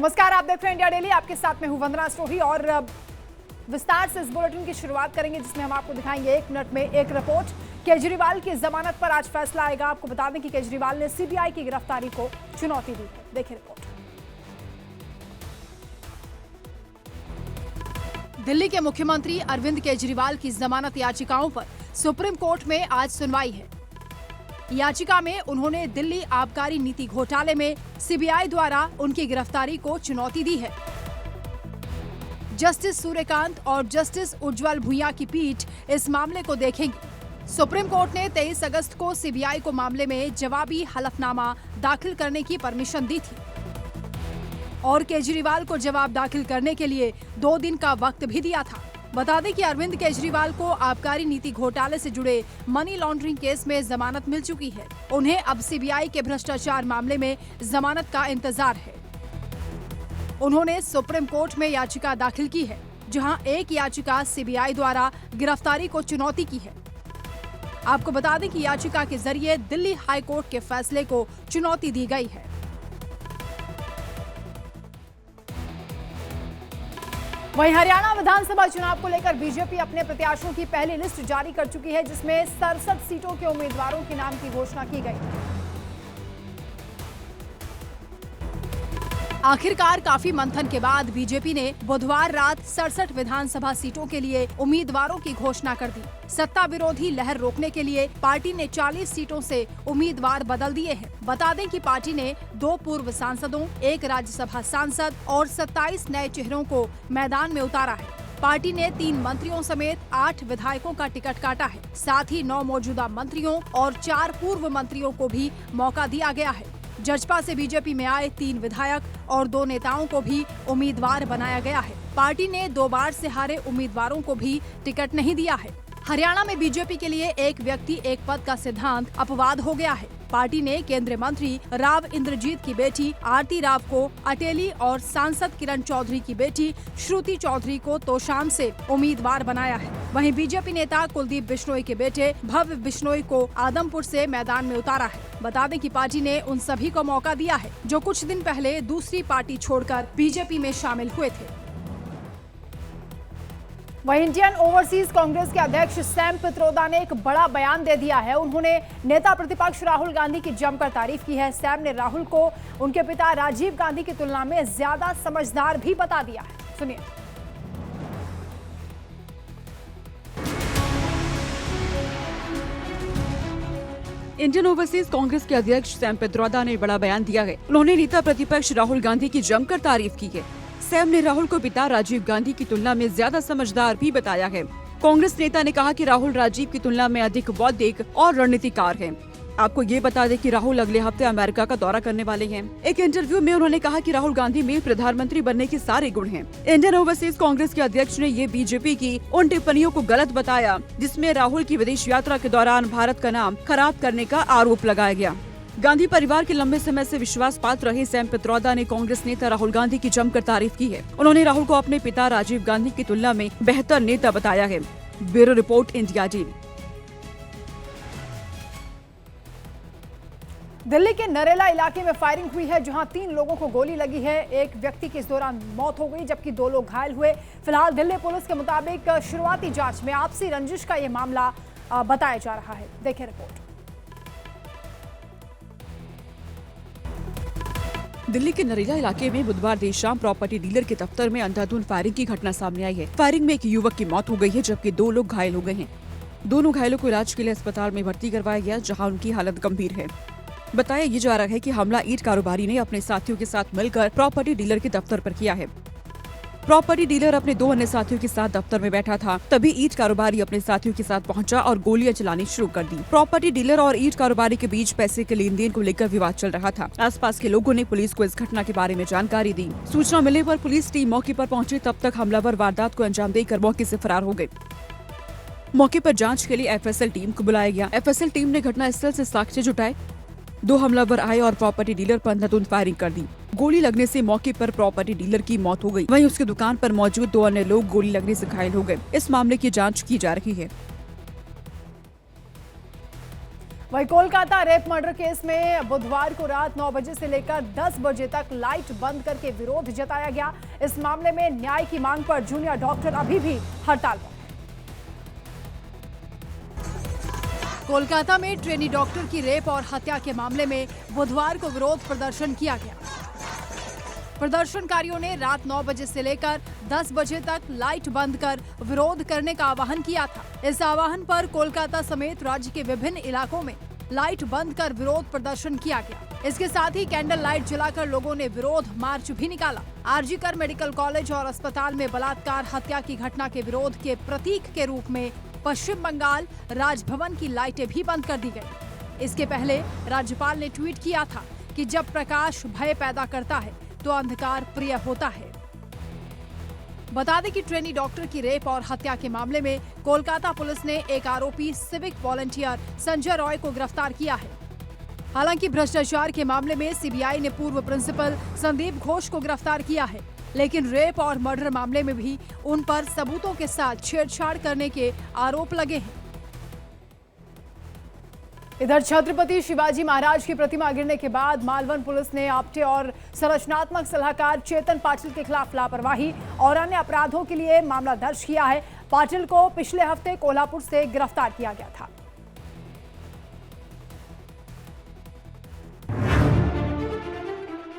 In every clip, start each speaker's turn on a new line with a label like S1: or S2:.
S1: नमस्कार, आप देख रहे हैं इंडिया डेली। आपके साथ में हूं वंदना स्टोही और विस्तार से इस बुलेटिन की शुरुआत करेंगे जिसमें हम आपको दिखाएंगे 1 मिनट में एक रिपोर्ट। केजरीवाल की जमानत पर आज फैसला आएगा। आपको बता दें कि केजरीवाल ने सीबीआई की गिरफ्तारी को चुनौती दी है। देखिए रिपोर्ट। दिल्ली के मुख्यमंत्री अरविंद केजरीवाल की जमानत याचिकाओं पर सुप्रीम कोर्ट में आज सुनवाई है। याचिका में उन्होंने दिल्ली आबकारी नीति घोटाले में सीबीआई द्वारा उनकी गिरफ्तारी को चुनौती दी है। जस्टिस सूर्यकांत और जस्टिस उज्जवल भुइयां की पीठ इस मामले को देखेंगी। सुप्रीम कोर्ट ने 23 अगस्त को सीबीआई को मामले में जवाबी हलफनामा दाखिल करने की परमिशन दी थी और केजरीवाल को जवाब दाखिल करने के लिए 2 दिन का वक्त भी दिया था। बता दें कि अरविंद केजरीवाल को आबकारी नीति घोटाले से जुड़े मनी लॉन्ड्रिंग केस में जमानत मिल चुकी है। उन्हें अब सीबीआई के भ्रष्टाचार मामले में जमानत का इंतजार है। उन्होंने सुप्रीम कोर्ट में याचिका दाखिल की है, जहां एक याचिका सीबीआई द्वारा गिरफ्तारी को चुनौती की है। आपको बता दें कि याचिका के जरिए दिल्ली हाई कोर्ट के फैसले को चुनौती दी गई है। वहीं हरियाणा विधानसभा चुनाव को लेकर बीजेपी अपने प्रत्याशियों की पहली लिस्ट जारी कर चुकी है, जिसमें 67 सीटों के उम्मीदवारों के नाम की घोषणा की गई। आखिरकार काफी मंथन के बाद बीजेपी ने बुधवार रात 67 विधानसभा सीटों के लिए उम्मीदवारों की घोषणा कर दी। सत्ता विरोधी लहर रोकने के लिए पार्टी ने 40 सीटों से उम्मीदवार बदल दिए हैं। बता दें कि पार्टी ने 2 पूर्व सांसदों, 1 राज्यसभा सांसद और 27 नए चेहरों को मैदान में उतारा है। पार्टी ने 3 मंत्रियों समेत 8 विधायकों का टिकट काटा है। साथ ही 9 मौजूदा मंत्रियों और 4 पूर्व मंत्रियों को भी मौका दिया गया है। जजपा से बीजेपी में आए 3 विधायक और 2 नेताओं को भी उम्मीदवार बनाया गया है। पार्टी ने 2 बार से हारे उम्मीदवारों को भी टिकट नहीं दिया है। हरियाणा में बीजेपी के लिए एक व्यक्ति एक पद का सिद्धांत अपवाद हो गया है। पार्टी ने केंद्रीय मंत्री राव इंद्रजीत की बेटी आरती राव को अटेली और सांसद किरण चौधरी की बेटी श्रुति चौधरी को तोशाम से उम्मीदवार बनाया है। वहीं बीजेपी नेता कुलदीप बिश्नोई के बेटे भव्य बिश्नोई को आदमपुर से मैदान में उतारा है। बता दें कि पार्टी ने उन सभी को मौका दिया है जो कुछ दिन पहले दूसरी पार्टी छोड़कर बीजेपी में शामिल हुए थे। वहीं इंडियन ओवरसीज कांग्रेस के अध्यक्ष सैम पित्रोदा ने एक बड़ा बयान दे दिया है। उन्होंने नेता प्रतिपक्ष राहुल गांधी की जमकर तारीफ की है। सैम ने राहुल को उनके पिता राजीव गांधी की तुलना में ज्यादा समझदार भी बता दिया है। सुनिए।
S2: इंडियन ओवरसीज कांग्रेस के अध्यक्ष सैम पित्रोदा ने बड़ा बयान दिया है। उन्होंने नेता प्रतिपक्ष राहुल गांधी की जमकर तारीफ की है। सैम ने राहुल को पिता राजीव गांधी की तुलना में ज्यादा समझदार भी बताया है। कांग्रेस नेता ने कहा कि राहुल राजीव की तुलना में अधिक बौद्धिक और रणनीतिकार हैं। आपको ये बता दें कि राहुल अगले हफ्ते अमेरिका का दौरा करने वाले हैं। एक इंटरव्यू में उन्होंने कहा कि राहुल गांधी में प्रधानमंत्री बनने के सारे गुण हैं। इंडियन ओवरसीज कांग्रेस के अध्यक्ष ने ये बीजेपी की उन टिप्पणियों को गलत बताया जिसमें राहुल की विदेश यात्रा के दौरान भारत का नाम खराब करने का आरोप लगाया गया। गांधी परिवार के लंबे समय से विश्वास पात्र रहे सैम पित्रोदा ने कांग्रेस नेता राहुल गांधी की जमकर तारीफ की है। उन्होंने राहुल को अपने पिता राजीव गांधी की तुलना में बेहतर नेता बताया है। Bureau report, India daily.
S1: Delhi के नरेला इलाके में फायरिंग हुई है, जहां 3 लोगों को गोली लगी है। एक व्यक्ति की इस दौरान मौत हो गई जबकि 2 लोग घायल हुए। फिलहाल दिल्ली पुलिस के मुताबिक शुरुआती जांच में आपसी रंजिश का ये मामला बताया जा रहा है। देखिए रिपोर्ट।
S2: दिल्ली के नरेला इलाके में बुधवार देर शाम प्रॉपर्टी डीलर के दफ्तर में अंधाधुंध फायरिंग की घटना सामने आई है। फायरिंग में एक युवक की मौत हो गई है जबकि 2 लोग घायल हो गए हैं। दोनों घायलों को इलाज के लिए अस्पताल में भर्ती करवाया गया, जहां उनकी हालत गंभीर है। बताया ये जा रहा है कि हमला ईंट कारोबारी ने अपने साथियों के साथ मिलकर प्रॉपर्टी डीलर के दफ्तर पर किया है। प्रॉपर्टी डीलर अपने 2 अन्य साथियों के साथ दफ्तर में बैठा था, तभी ईंट कारोबारी अपने साथियों के साथ पहुंचा और गोलियां चलानी शुरू कर दी। प्रॉपर्टी डीलर और ईंट कारोबारी के बीच पैसे के लेन देन को लेकर विवाद चल रहा था। आसपास के लोगों ने पुलिस को इस घटना के बारे में जानकारी दी। सूचना मिलने पर पुलिस टीम मौके पर पहुंची, तब तक हमलावर वारदात को अंजाम देकर मौके से फरार हो गए। मौके पर जांच के लिए एफएसएल टीम को बुलाया गया। एफएसएल टीम ने घटनास्थल से साक्ष्य जुटाए। 2 हमलावर आए और प्रॉपर्टी डीलर पर अंधाधुंध फायरिंग कर दी। गोली लगने से मौके पर प्रॉपर्टी डीलर की मौत हो गई। वहीं उसकी दुकान पर मौजूद 2 अन्य लोग गोली लगने से घायल हो गए। इस मामले की जांच की जा रही है।
S1: वहीं कोलकाता रेप मर्डर केस में बुधवार को रात 9 बजे से लेकर 10 बजे तक लाइट बंद करके विरोध जताया गया। इस मामले में न्याय की मांग पर जूनियर डॉक्टर अभी भी हड़ताल पर। कोलकाता में ट्रेनी डॉक्टर की रेप और हत्या के मामले में बुधवार को विरोध प्रदर्शन किया गया। प्रदर्शनकारियों ने रात 9 बजे से लेकर 10 बजे तक लाइट बंद कर विरोध करने का आह्वान किया था। इस आह्वान पर कोलकाता समेत राज्य के विभिन्न इलाकों में लाइट बंद कर विरोध प्रदर्शन किया गया। इसके साथ ही कैंडल लाइट जलाकर लोगों ने विरोध मार्च भी निकाला। आरजी कर मेडिकल कॉलेज और अस्पताल में बलात्कार हत्या की घटना के विरोध के प्रतीक के रूप में पश्चिम बंगाल राजभवन की लाइटें भी बंद कर दी गई। इसके पहले राज्यपाल ने ट्वीट किया था कि जब प्रकाश भय पैदा करता है तो अंधकार प्रिय होता है। बता दें कि ट्रेनी डॉक्टर की रेप और हत्या के मामले में कोलकाता पुलिस ने एक आरोपी सिविक वॉलंटियर संजय रॉय को गिरफ्तार किया है। हालांकि भ्रष्टाचार के मामले में सीबीआई ने पूर्व प्रिंसिपल संदीप घोष को गिरफ्तार किया है, लेकिन रेप और मर्डर मामले में भी उन पर सबूतों के साथ छेड़छाड़ करने के आरोप लगे हैं। इधर छत्रपति शिवाजी महाराज की प्रतिमा गिरने के बाद मालवन पुलिस ने आप्टे और संरचनात्मक सलाहकार चेतन पाटिल के खिलाफ लापरवाही और अन्य अपराधों के लिए मामला दर्ज किया है। पाटिल को पिछले हफ्ते कोल्हापुर से गिरफ्तार किया गया था।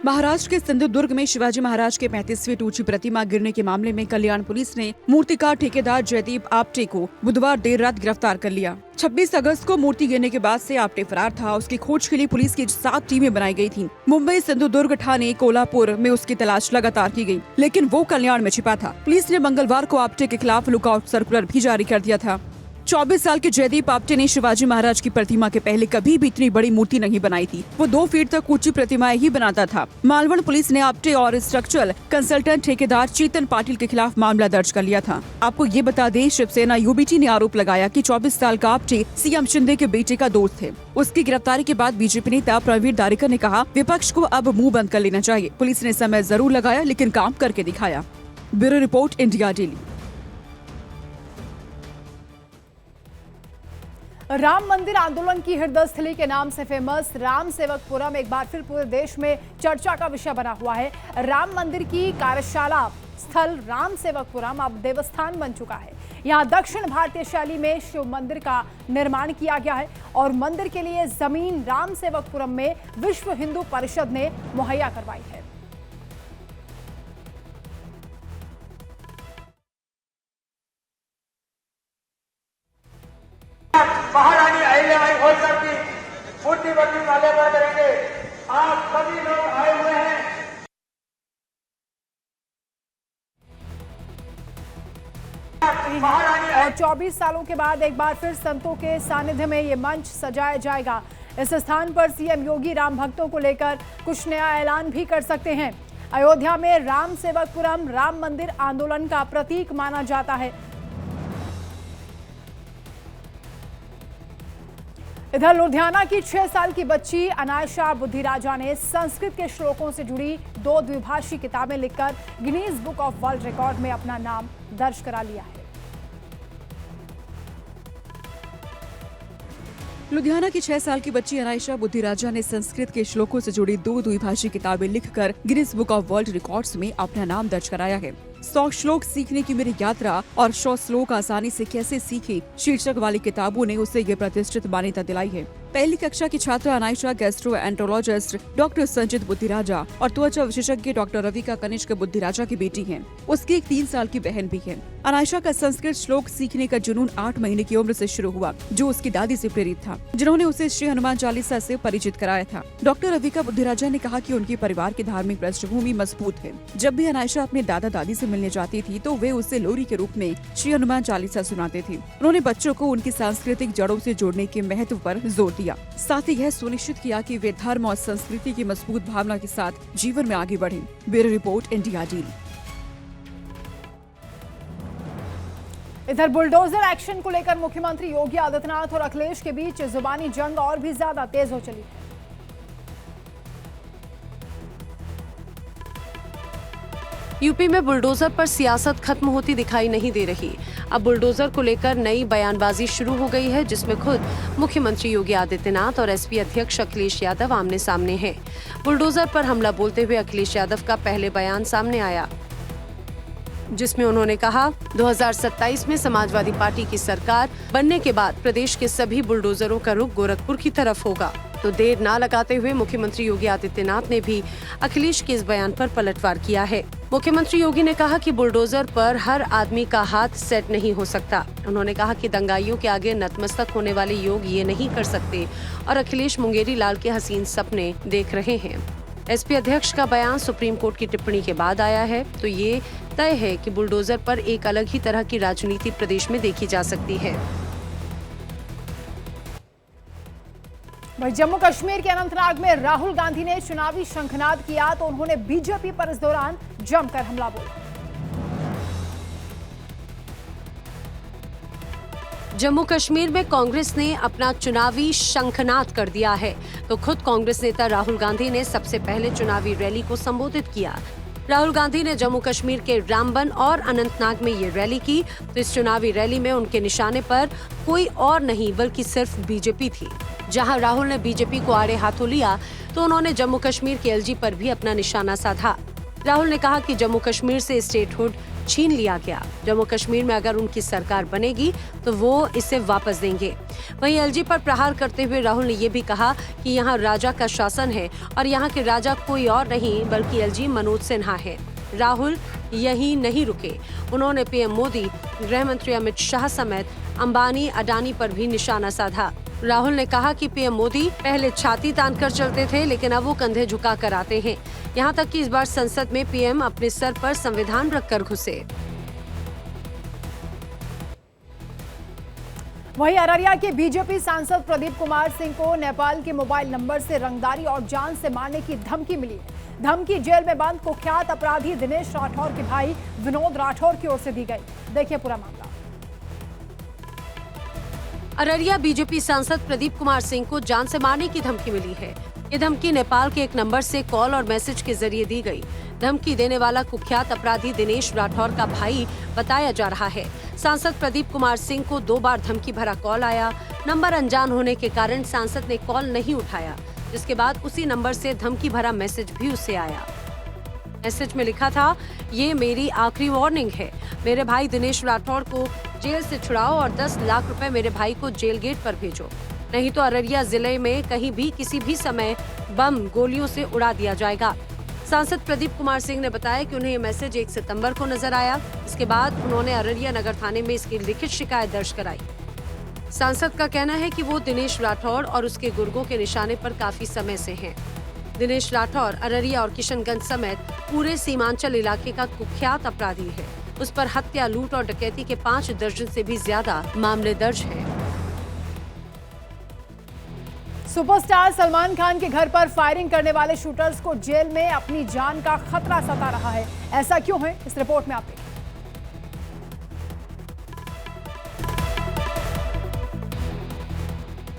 S2: महाराष्ट्र के सिंधुदुर्ग में शिवाजी महाराज के 35वीं ऊंची प्रतिमा गिरने के मामले में कल्याण पुलिस ने मूर्तिकार ठेकेदार जयदीप आप्टे को बुधवार देर रात गिरफ्तार कर लिया। 26 अगस्त को मूर्ति गिरने के बाद से आप्टे फरार था। उसकी खोज के लिए पुलिस की 7 टीमें बनाई गई थीं। मुंबई, सिंधुदुर्ग, ठाणे, कोल्हापुर में उसकी तलाश लगातार की गई, लेकिन वो कल्याण में छिपा था। पुलिस ने मंगलवार को आप्टे के खिलाफ लुकआउट सर्कुलर भी जारी कर दिया था। 24 साल के जयदीप आप्टे ने शिवाजी महाराज की प्रतिमा के पहले कभी भी इतनी बड़ी मूर्ति नहीं बनाई थी। वो 2 फीट तक ऊंची प्रतिमाएं ही बनाता था। मालवण पुलिस ने आप्टे और स्ट्रक्चरल कंसल्टेंट ठेकेदार चेतन पाटिल के खिलाफ मामला दर्ज कर लिया था। आपको ये बता दें, शिवसेना यूबीटी ने आरोप लगाया कि 24 साल का आप्टे सीएम शिंदे के बेटे का दोस्त थे। उसकी गिरफ्तारी के बाद बीजेपी नेता प्रवीण दारेकर ने कहा, विपक्ष को अब मुंह बंद कर लेना चाहिए। पुलिस ने समय जरूर लगाया, लेकिन काम करके दिखाया। Bureau report, India daily.
S1: Ram मंदिर आंदोलन की हृदय स्थली के नाम से फेमस राम सेवकपुरम एक बार फिर पूरे देश में चर्चा का विषय बना हुआ है। राम मंदिर की कार्यशाला स्थल राम सेवकपुरम अब देवस्थान बन चुका है। यहाँ दक्षिण भारतीय शैली में शिव मंदिर का निर्माण किया गया है और मंदिर के लिए जमीन राम सेवकपुरम में विश्व हिंदू परिषद ने मुहैया करवाई है।
S3: महारानी अहिल्याबाई होलकर की मूर्ति बनी माल्यार्पण करेंगे। आप सभी लोग आए हुए हैं।
S1: और 24 सालों के बाद एक बार फिर संतों के सानिध्य में ये मंच सजाया जाएगा। इस स्थान पर सीएम योगी राम भक्तों को लेकर कुछ नया ऐलान भी कर सकते हैं। अयोध्या में राम सेवकपुरम राम मंदिर आंदोलन का प्रतीक माना जाता है। इधर लुधियाना की 6 साल की बच्ची अनायशा बुद्धिराजा ने संस्कृत के श्लोकों से जुड़ी 2 द्विभाषी किताबें लिखकर Guinness book of world record में अपना नाम दर्ज करा लिया है।
S2: लुधियाना की 6 साल की बच्ची अनायशा बुद्धिराजा ने संस्कृत के श्लोकों से जुड़ी 2 द्विभाषी किताबें लिखकर Guinness book of world records में अपना नाम दर्ज कराया है। 100 श्लोक सीखने की मेरी यात्रा और 100 श्लोक आसानी से कैसे सीखे शीर्षक वाली किताबों ने उसे ये प्रतिष्ठित मान्यता दिलाई है। पहली कक्षा की छात्रा अनायशा गैस्ट्रोएंटरोलॉजिस्ट डॉक्टर संजित बुद्धिराजा और त्वचा विशेषज्ञ डॉक्टर रविका कनिष्क बुद्धिराजा की बेटी है। उसकी एक 3 साल की बहन भी है। अनायशा का संस्कृत श्लोक सीखने का जुनून 8 महीने की उम्र से शुरू हुआ, जो उसकी दादी से प्रेरित था, जिन्होंने उसे श्री हनुमान चालीसा से परिचित कराया था। डॉक्टर रविका बुद्धिराजा ने कहा कि उनके परिवार की धार्मिक पृष्ठभूमि मजबूत है। जब भी अनायशा अपने दादा दादी से मिलने जाती थी तो वे उसे लोरी के रूप में श्री हनुमान चालीसा सुनाते थे। उन्होंने बच्चों को उनकी सांस्कृतिक जड़ों से जोड़ने के महत्व पर जोर दिया। साथ ही यह सुनिश्चित किया कि वे धर्म और संस्कृति की मजबूत भावना के साथ जीवन में आगे बढ़ें। Bureau report, India daily.
S1: इधर बुलडोजर एक्शन को लेकर मुख्यमंत्री योगी आदित्यनाथ और अखिलेश के बीच जुबानी जंग और भी ज्यादा तेज हो चली है।
S4: यूपी में बुलडोजर पर सियासत खत्म होती दिखाई नहीं दे रही। अब बुलडोजर को लेकर नई बयानबाजी शुरू हो गई है, जिसमें खुद मुख्यमंत्री योगी आदित्यनाथ और एसपी अध्यक्ष अखिलेश यादव आमने सामने हैं। बुलडोजर पर हमला बोलते हुए अखिलेश यादव का पहले बयान सामने आया, जिसमें उन्होंने कहा 2027 में समाजवादी पार्टी की सरकार बनने के बाद प्रदेश के सभी बुलडोजरों का रुख गोरखपुर की तरफ होगा। तो देर ना लगाते हुए मुख्यमंत्री योगी आदित्यनाथ ने भी अखिलेश के इस बयान पर पलटवार किया है। मुख्यमंत्री योगी ने कहा कि बुलडोजर पर हर आदमी का हाथ सेट नहीं हो सकता। उन्होंने कहा कि दंगाइयों के आगे नतमस्तक होने वाले लोग ये नहीं कर सकते और अखिलेश मुंगेरी लाल के हसीन सपने देख रहे हैं। एसपी अध्यक्ष का बयान सुप्रीम कोर्ट की टिप्पणी के बाद आया है, तो ये तय है कि बुलडोजर पर एक अलग ही तरह की राजनीति प्रदेश में देखी जा सकती है।
S1: वहीं जम्मू कश्मीर के अनंतनाग में राहुल गांधी ने चुनावी शंखनाद किया तो उन्होंने बीजेपी पर इस दौरान जमकर हमला बोला।
S4: जम्मू कश्मीर में कांग्रेस ने अपना चुनावी शंखनाद कर दिया है, तो खुद कांग्रेस नेता राहुल गांधी ने सबसे पहले चुनावी रैली को संबोधित किया। राहुल गांधी ने जम्मू कश्मीर के रामबन और अनंतनाग में ये रैली की, तो इस चुनावी रैली में उनके निशाने पर कोई और नहीं बल्कि सिर्फ बीजेपी थी। जहां राहुल ने बीजेपी को आड़े हाथों लिया, तो उन्होंने जम्मू कश्मीर के एलजी पर भी अपना निशाना साधा। राहुल ने कहा कि जम्मू कश्मीर से स्टेटहुड छीन लिया गया। जम्मू कश्मीर में अगर उनकी सरकार बनेगी तो वो इसे वापस देंगे। वहीं एलजी पर प्रहार करते हुए राहुल ने ये भी कहा कि यहाँ राजा का शासन है और यहाँ के राजा कोई और नहीं बल्कि एलजी मनोज सिन्हा है। राहुल यही नहीं रुके, उन्होंने पीएम मोदी, गृह मंत्री अमित शाह समेत अंबानी, अडानी पर भी निशाना साधा। राहुल ने कहा कि पीएम मोदी पहले छाती तान कर चलते थे, लेकिन अब वो कंधे झुका कर आते हैं। यहाँ तक कि इस बार संसद में पीएम अपने सर पर संविधान रखकर घुसे।
S1: वहीं अररिया के बीजेपी सांसद प्रदीप कुमार सिंह को नेपाल के मोबाइल नंबर से रंगदारी और जान से मारने की धमकी मिली है। धमकी जेल में बंद कुख्यात अपराधी दिनेश राठौर के भाई विनोद राठौर की ओर से दी गई। देखिए पूरा मामला।
S4: अररिया बीजेपी सांसद प्रदीप कुमार सिंह को जान से मारने की धमकी मिली है। ये धमकी नेपाल के एक नंबर से कॉल और मैसेज के जरिए दी गई। धमकी देने वाला कुख्यात अपराधी दिनेश राठौर का भाई बताया जा रहा है। सांसद प्रदीप कुमार सिंह को 2 बार धमकी भरा कॉल आया। नंबर अनजान होने के कारण सांसद ने कॉल नहीं उठाया, जिसके बाद उसी नंबर से धमकी भरा मैसेज भी उससे आया। मैसेज में लिखा था, ये मेरी आखिरी वार्निंग है, मेरे भाई दिनेश राठौर को जेल से छुड़ाओ और 10 लाख रुपए मेरे भाई को जेल गेट पर भेजो, नहीं तो अररिया जिले में कहीं भी किसी भी समय बम गोलियों से उड़ा दिया जाएगा। सांसद प्रदीप कुमार सिंह ने बताया कि उन्हें ये मैसेज 1 सितंबर को नजर आया। इसके बाद उन्होंने अररिया नगर थाने में इसकी लिखित शिकायत दर्ज कराई। सांसद का कहना है कि वो दिनेश राठौर और उसके गुर्गों के निशाने पर काफी समय से हैं। दिनेश राठौर अररिया और किशनगंज समेत पूरे सीमांचल इलाके का कुख्यात अपराधी है। उस पर हत्या, लूट और डकैती के 5 दर्जन से भी ज्यादा मामले दर्ज हैं।
S1: सुपरस्टार सलमान खान के घर पर फायरिंग करने वाले शूटर्स को जेल में अपनी जान का खतरा सता रहा है। ऐसा क्यों है, इस रिपोर्ट में आप देखिए।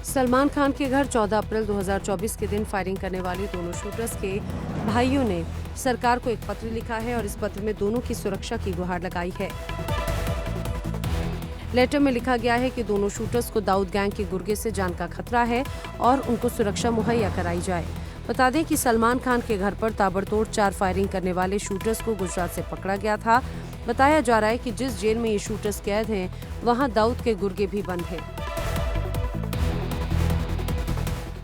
S4: सलमान खान के घर 14 अप्रैल 2024 के दिन फायरिंग करने वाले दोनों शूटर्स के भाइयों ने सरकार को एक पत्र लिखा है और इस पत्र में दोनों की सुरक्षा की गुहार लगाई है। लेटर में लिखा गया है कि दोनों शूटर्स को दाऊद गैंग के गुर्गे से जान का खतरा है और उनको सुरक्षा मुहैया कराई जाए। बता दें कि सलमान खान के घर पर ताबड़तोड़ 4 फायरिंग करने वाले शूटर्स को गुजरात से पकड़ा गया था। बताया जा रहा है कि जिस जेल में ये शूटर्स कैद हैं, वहां दाऊद के गुर्गे भी बंद हैं।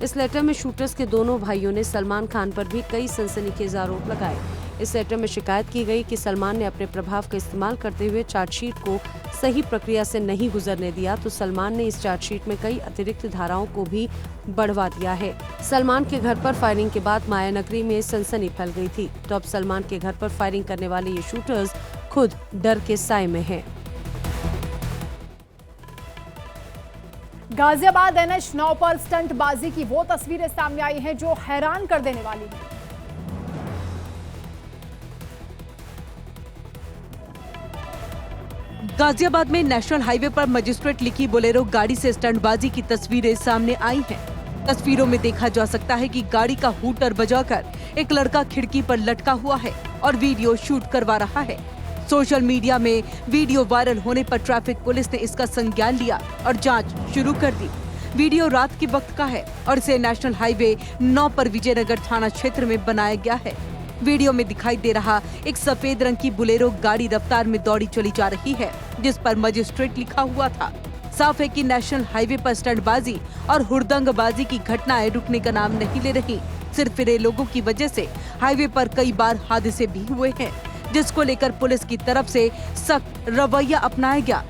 S4: इस लेटर में शूटर्स के दोनों भाइयों ने सलमान खान पर भी कई सनसनीखेज आरोप लगाए। इस लेटर में शिकायत की गई कि सलमान ने अपने प्रभाव का इस्तेमाल करते हुए चार्जशीट को सही प्रक्रिया से नहीं गुजरने दिया, तो सलमान ने इस चार्जशीट में कई अतिरिक्त धाराओं को भी बढ़वा दिया है। सलमान के घर पर फायरिंग के बाद माया नगरी में सनसनी फैल गई थी, तो अब सलमान के घर पर फायरिंग करने वाले ये शूटर्स खुद डर के साए में हैं।
S1: गाजियाबाद NH9 पर स्टंटबाजी की वो तस्वीरें सामने आई हैं जो हैरान कर देने वाली हैं।
S5: गाजियाबाद में नेशनल हाईवे पर मजिस्ट्रेट लिखी बोलेरो गाड़ी से स्टंटबाजी की तस्वीरें सामने आई हैं। तस्वीरों में देखा जा सकता है कि गाड़ी का हूटर बजाकर एक लड़का खिड़की पर लटका हुआ है और वीडियो शूट करवा रहा है। सोशल मीडिया में वीडियो वायरल होने पर ट्रैफिक पुलिस ने इसका संज्ञान लिया और जांच शुरू कर दी। वीडियो रात के वक्त का है और इसे नेशनल हाईवे 9 पर विजयनगर थाना क्षेत्र में बनाया गया है। वीडियो में दिखाई दे रहा एक सफेद रंग की बुलेरो गाड़ी रफ्तार में दौड़ी चली जा रही है, जिस पर मजिस्ट्रेट लिखा हुआ था। साफ है कि नेशनल हाईवे पर स्टंटबाजी और हुड़दंगबाजी की घटनाएं रुकने का नाम नहीं ले रही। सिर्फ फिरे लोगों की वजह से हाईवे पर कई बार हादसे भी हुए हैं, जिसको लेकर पुलिस की तरफ से सख्त रवैया अपनाया गया।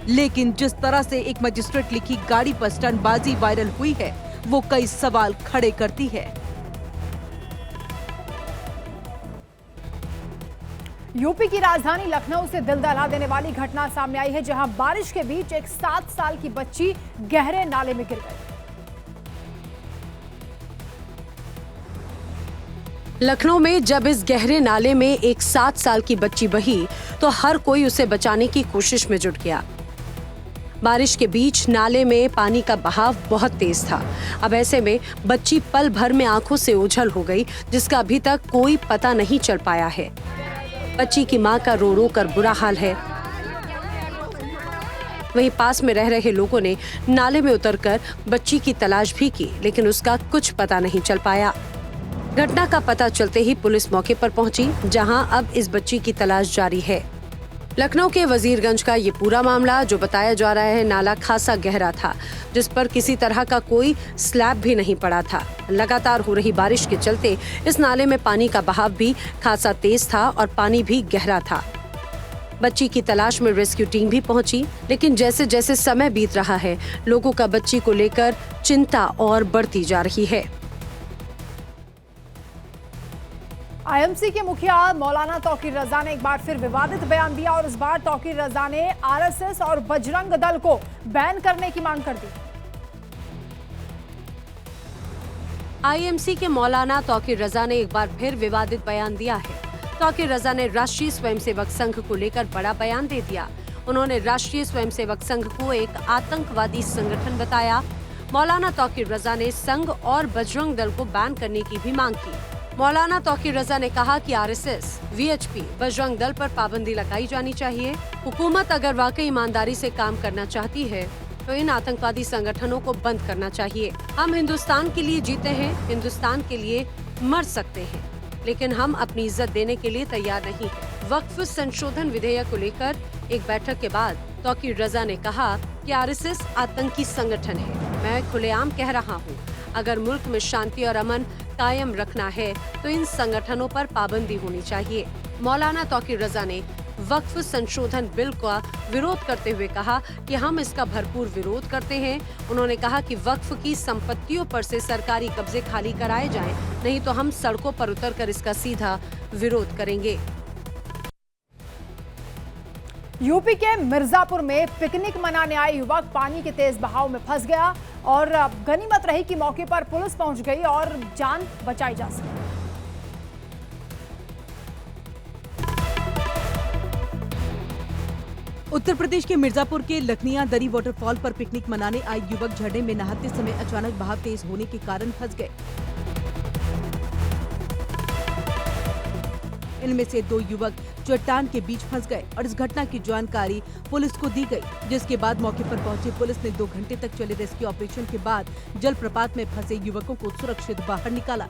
S5: लेकिन जिस तरह से एक मजिस्ट्रेट लिखी गाड़ी पर स्टंटबाजी वायरल हुई है, वो कई सवाल खड़े करती है।
S1: यूपी की राजधानी लखनऊ से दिल दहला देने वाली घटना सामने आई है, जहां बारिश के बीच एक 7 साल की बच्ची गहरे नाले में गिर गई।
S4: लखनऊ में जब इस गहरे नाले में एक 7 साल की बच्ची बही तो हर कोई उसे बचाने की कोशिश में जुट गया। बारिश के बीच नाले में पानी का बहाव बहुत तेज था। अब ऐसे में बच्ची पल भर में आंखों से ओझल हो गई, जिसका अभी तक कोई पता नहीं चल पाया है। बच्ची की मां का रो रो कर बुरा हाल है। वहीं पास में रह रहे लोगों ने नाले में उतरकर बच्ची की तलाश भी की, लेकिन उसका कुछ पता नहीं चल पाया। घटना का पता चलते ही पुलिस मौके पर पहुंची, जहां अब इस बच्ची की तलाश जारी है। लखनऊ के वजीरगंज का ये पूरा मामला, जो बताया जा रहा है, नाला खासा गहरा था, जिस पर किसी तरह का कोई स्लैब भी नहीं पड़ा था। लगातार हो रही बारिश के चलते इस नाले में पानी का बहाव भी खासा तेज था और पानी भी गहरा था। बच्ची की तलाश में रेस्क्यू टीम भी पहुंची, लेकिन जैसे जैसे समय बीत रहा है, लोगों का बच्ची को लेकर चिंता और बढ़ती जा रही है।
S1: आईएमसी के मुखिया मौलाना तौकीर रजा ने एक बार फिर विवादित बयान दिया और इस बार तौकीर रजा ने आरएसएस और बजरंग दल को बैन करने की मांग कर दी।
S4: आईएमसी के मौलाना तौकीर रजा ने एक बार फिर विवादित बयान दिया है। तौकीर रजा ने राष्ट्रीय स्वयंसेवक संघ को लेकर बड़ा बयान दे दिया। उन्होंने राष्ट्रीय स्वयंसेवक संघ को एक आतंकवादी संगठन बताया। मौलाना तौकीर रजा ने संघ और बजरंग दल को बैन करने की भी मांग की। मौलाना तौकीर रजा ने कहा कि आरएसएस, वीएचपी, बजरंग दल पर पाबंदी लगाई जानी चाहिए। हुकूमत अगर वाकई ईमानदारी से काम करना चाहती है तो इन आतंकवादी संगठनों को बंद करना चाहिए। हम हिंदुस्तान के लिए जीते हैं, हिंदुस्तान के लिए मर सकते हैं, लेकिन हम अपनी इज्जत देने के लिए तैयार नहीं हैं। वक्फ संशोधन विधेयक को लेकर एक बैठक के बाद तौकीर रजा ने कहा कि आरएसएस आतंकी संगठन है। मैं खुलेआम कह रहा हूँ, अगर मुल्क में शांति और अमन कायम रखना है तो इन संगठनों पर पाबंदी होनी चाहिए। मौलाना तौकीर रजा ने वक्फ संशोधन बिल का विरोध करते हुए कहा कि हम इसका भरपूर विरोध करते हैं। उन्होंने कहा कि वक्फ की संपत्तियों पर से सरकारी कब्जे खाली कराए जाएं, नहीं तो हम सड़कों पर उतरकर इसका सीधा विरोध करेंगे।
S1: यूपी के मिर्जापुर में पिकनिक मनाने आए युवक पानी के तेज बहाव में फंस गया और गनीमत रही कि मौके पर पुलिस पहुंच गई और जान बचाई जा सकी।
S5: उत्तर प्रदेश के मिर्जापुर के लखनिया दरी वाटरफॉल पर पिकनिक मनाने आए युवक झरने में नहाते समय अचानक बहाव तेज होने के कारण फंस गए। इनमें से 2 युवक चट्टान के बीच फंस गए और इस घटना की जानकारी पुलिस को दी गई, जिसके बाद मौके पर पहुंची पुलिस ने 2 घंटे तक चले रेस्क्यू ऑपरेशन के बाद जलप्रपात में फंसे युवकों को सुरक्षित बाहर निकाला।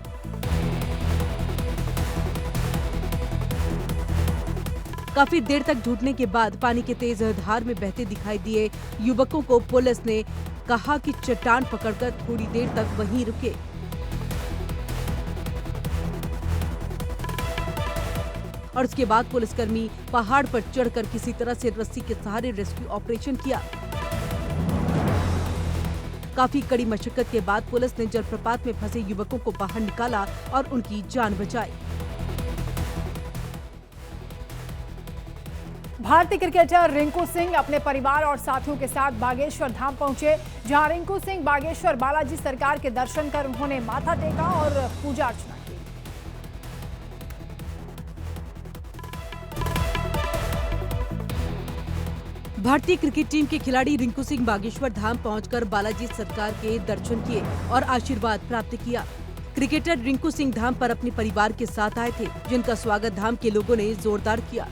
S5: काफी देर तक ढूंढने के बाद पानी के तेज धार में बहते दिखाई दिए युवकों को पुलिस ने कहा कि चट्टान पकड़कर थोड़ी देर तक वहीं रुके। और उसके बाद पुलिसकर्मी पहाड़ पर चढ़कर किसी तरह से रस्सी के सहारे रेस्क्यू ऑपरेशन किया। काफी कड़ी मशक्कत के बाद पुलिस ने जलप्रपात में फंसे युवकों को बाहर निकाला और उनकी जान बचाई।
S1: भारतीय क्रिकेटर रिंकू सिंह अपने परिवार और साथियों के साथ बागेश्वर धाम पहुंचे, जहां रिंकू सिंह बागेश्वर बालाजी सरकार के दर्शन कर उन्होंने माथा टेका और पूजा अर्चना की।
S5: भारतीय क्रिकेट टीम के खिलाड़ी रिंकू सिंह बागेश्वर धाम पहुंचकर बालाजी सरकार के दर्शन किए और आशीर्वाद प्राप्त किया। क्रिकेटर रिंकू सिंह धाम पर अपने परिवार के साथ आए थे, जिनका स्वागत धाम के लोगों ने जोरदार किया।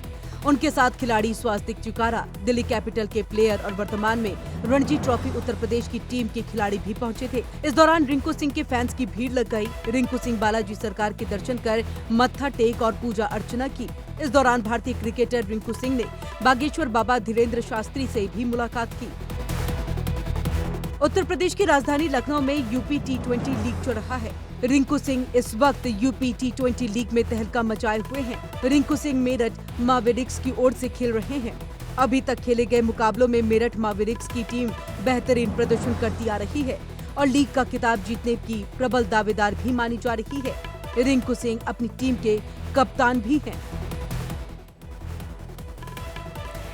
S5: उनके साथ खिलाड़ी स्वास्तिक चुकारा, दिल्ली कैपिटल के प्लेयर और वर्तमान में रणजी ट्रॉफी उत्तर प्रदेश की टीम के खिलाड़ी भी पहुंचे थे। इस दौरान रिंकू सिंह के फैंस की भीड़ लग गई। रिंकू सिंह बालाजी सरकार के दर्शन कर मत्था टेक और पूजा अर्चना की। इस दौरान भारतीय क्रिकेटर रिंकू सिंह ने बागेश्वर बाबा धीरेन्द्र शास्त्री से भी मुलाकात की। उत्तर प्रदेश की राजधानी लखनऊ में यूपी T20 लीग चल रहा है। रिंकू सिंह इस वक्त यूपी T20 लीग में तहलका मचाए हुए हैं। रिंकू सिंह मेरठ मैवरिक्स की ओर से खेल रहे हैं। अभी तक खेले गए मुकाबलों में मेरठ मैवरिक्स की टीम बेहतरीन प्रदर्शन करती आ रही है और लीग का खिताब जीतने की प्रबल दावेदार भी मानी जा रही है। रिंकू सिंह अपनी टीम के कप्तान भी हैं।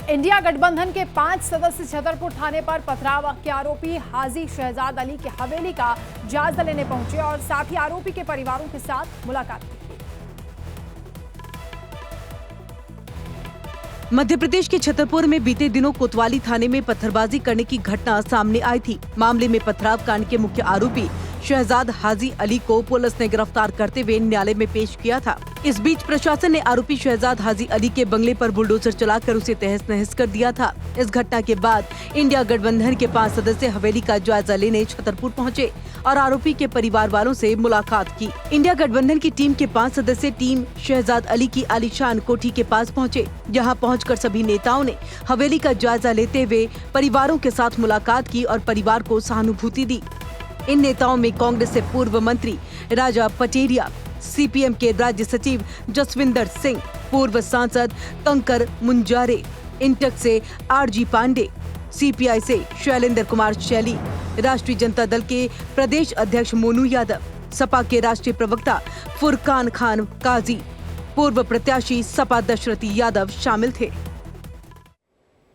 S1: इंडिया गठबंधन के 5 सदस्य छतरपुर थाने पर पथराव के आरोपी हाजी शहजाद अली के हवेली का जायजा लेने पहुंचे और साथ ही आरोपी के परिवारों के साथ मुलाकात की।
S5: मध्य प्रदेश के छतरपुर में बीते दिनों कोतवाली थाने में पत्थरबाजी करने की घटना सामने आई थी। मामले में पथराव कांड के मुख्य आरोपी शहजाद हाजी अली को पुलिस ने गिरफ्तार करते हुए न्यायालय में पेश किया था। इस बीच प्रशासन ने आरोपी शहजाद हाजी अली के बंगले पर बुलडोजर चलाकर उसे तहस नहस कर दिया था। इस घटना के बाद इंडिया गठबंधन के 5 सदस्य हवेली का जायजा लेने छतरपुर पहुंचे और आरोपी के परिवार वालों से मुलाकात की। इंडिया गठबंधन की टीम के 5 सदस्य टीम शहजाद अली की आलीशान कोठी के पास पहुंचे, जहां पहुंचकर सभी नेताओं ने हवेली का जायजा लेते हुए परिवारों के साथ मुलाकात की और परिवार को सहानुभूति दी। इन नेताओं में कांग्रेस से पूर्व मंत्री राजा पटेरिया, सीपीएम के राज्य सचिव जसविंदर सिंह, पूर्व सांसद कंकर मुंजारे, इंटक से आरजी पांडे, सीपीआई से शैलेंद्र कुमार शैली, राष्ट्रीय जनता दल के प्रदेश अध्यक्ष मोनू यादव, सपा के राष्ट्रीय प्रवक्ता फुरकान खान काजी, पूर्व प्रत्याशी सपा दशरथी यादव शामिल थे।